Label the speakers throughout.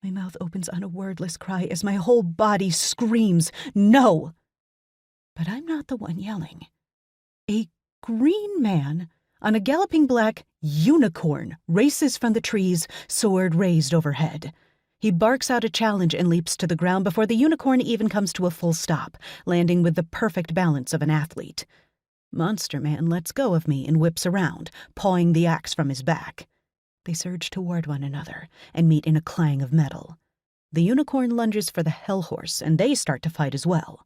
Speaker 1: My mouth opens on a wordless cry as my whole body screams, "No!" But I'm not the one yelling. A green man on a galloping black unicorn races from the trees, sword raised overhead. He barks out a challenge and leaps to the ground before the unicorn even comes to a full stop, landing with the perfect balance of an athlete. Monster Man lets go of me and whips around, pawing the axe from his back. They surge toward one another and meet in a clang of metal. The unicorn lunges for the hell horse, and they start to fight as well.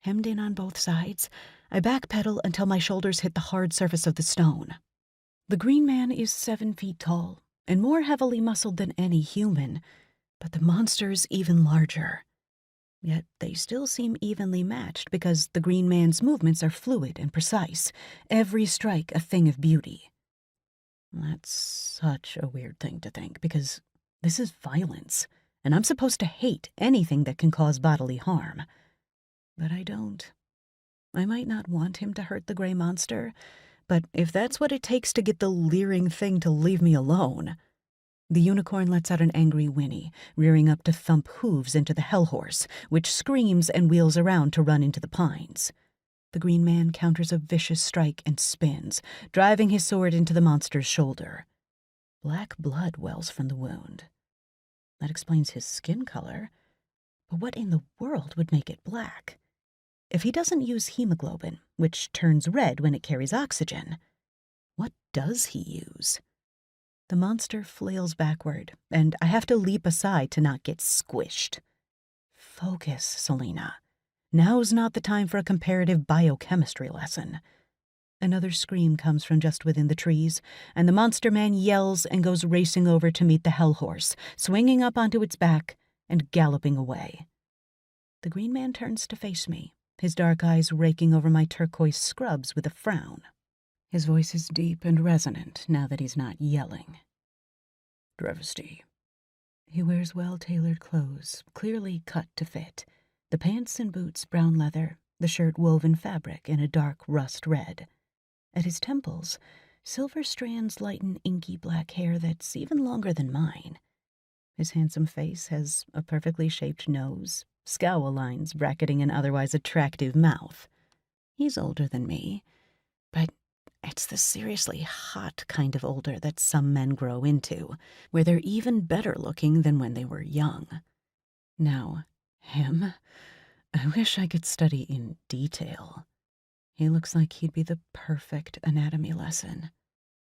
Speaker 1: Hemmed in on both sides, I backpedal until my shoulders hit the hard surface of the stone. The green man is 7 feet tall and more heavily muscled than any human, but the monster's even larger. Yet they still seem evenly matched because the green man's movements are fluid and precise, every strike a thing of beauty. That's such a weird thing to think, because this is violence, and I'm supposed to hate anything that can cause bodily harm. But I don't. I might not want him to hurt the gray monster, but if that's what it takes to get the leering thing to leave me alone... The unicorn lets out an angry whinny, rearing up to thump hooves into the hell horse, which screams and wheels around to run into the pines. The green man counters a vicious strike and spins, driving his sword into the monster's shoulder. Black blood wells from the wound. That explains his skin color. But what in the world would make it black? If he doesn't use hemoglobin, which turns red when it carries oxygen, what does he use? The monster flails backward, and I have to leap aside to not get squished. Focus, Selena. Now's not the time for a comparative biochemistry lesson. Another scream comes from just within the trees, and the monster man yells and goes racing over to meet the hell horse, swinging up onto its back and galloping away. The green man turns to face me, his dark eyes raking over my turquoise scrubs with a frown. His voice is deep and resonant now that he's not yelling. Travesty. He wears well-tailored clothes, clearly cut to fit. The pants and boots brown leather, the shirt woven fabric in a dark rust red. At his temples, silver strands lighten inky black hair that's even longer than mine. His handsome face has a perfectly shaped nose, scowl lines bracketing an otherwise attractive mouth. He's older than me, but it's the seriously hot kind of older that some men grow into, where they're even better looking than when they were young. Now, him, I wish I could study in detail. He looks like he'd be the perfect anatomy lesson.